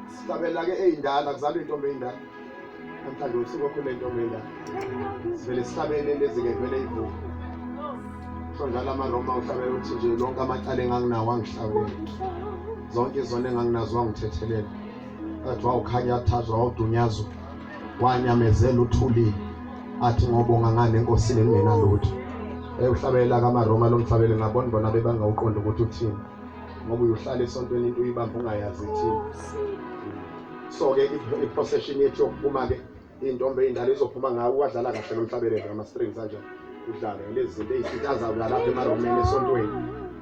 Sihlabela ke ey'ndala kuzalwa intombi ey'ndala. Namhlanje usuku okhule intombi ey'ndala. Sivele sihlabele lezi-ke vele ivuka. Kusho njalo amaRoma uhlabela ukuthi nje lonke amacala enganginawo angihlabele. Zonke izona enganginazo wangithethelela. Athi wawukhanyathaza wawudunyazwa. Wanyamezela uthulile. Athi ngobonga ngane enkosini engenalutho. Uhlabela kaMaroma lo mhlabele ngabona bona bebangawuqonda ukuthi uthini. Ngoba uyohlala esontweni into uyibamba ungayazi ithini. So-ke i-procession yethu yokuphuma ke intombi ey'ndala izophuma ngawo ukwadlala kahle nomhlabelelo ama-strings kanjani udlala lezi zinto ey'sitaza lapha emaromeni esontweni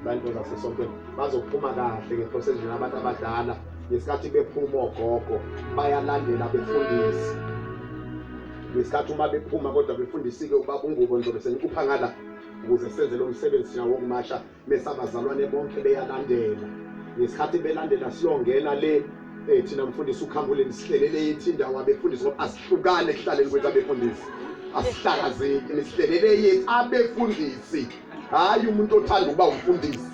bantu zasesontweni bazophuma kahle nge-procession abantu abadala ngesikhathi bephuma ogogo bayalandela befundisi ngesikhathi uma bephuma kodwa befundisike ubaba uNgubo njobe senikupha ngala ukuze senze lo msebenzi nawo wokumasha mesabazalwane bonke beyalandela ngesikhathi belandela siyongena le thina mfundisi ukhambule nisihlelele yithi indawo abefundisi ngoba asihlukane kuhlaleni kwethu abefundisi asihlakazeki nisihlelele yithi abefundisi hayi umuntu othanda ukuba umfundisi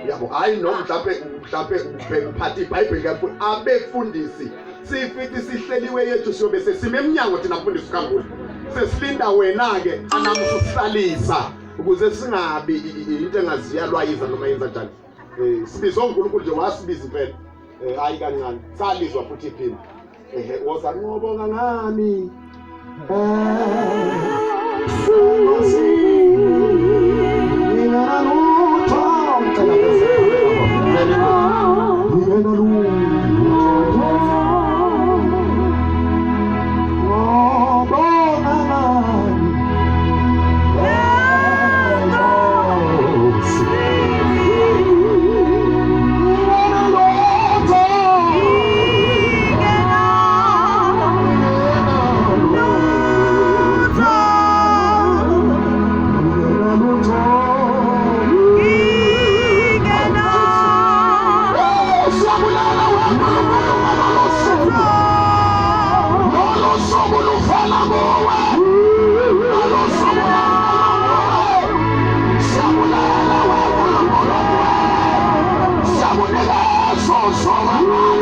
yabo hayi noma mhlawumbe uphatha iBhayibheli kakhulu abefundisi sifithi sihleliwe yethu siyobe sesime eminyango thina mfundisi ukhambule sesilinda wena ke anamusihlalisa ukuze singabi into engaziyalwa yiza noma yenza njani sibizo uNkulunkulu nje wasibiza impela hayi kancane salizwa futhi iphini woza ngobonga ngami ngingalutho ngicela bese so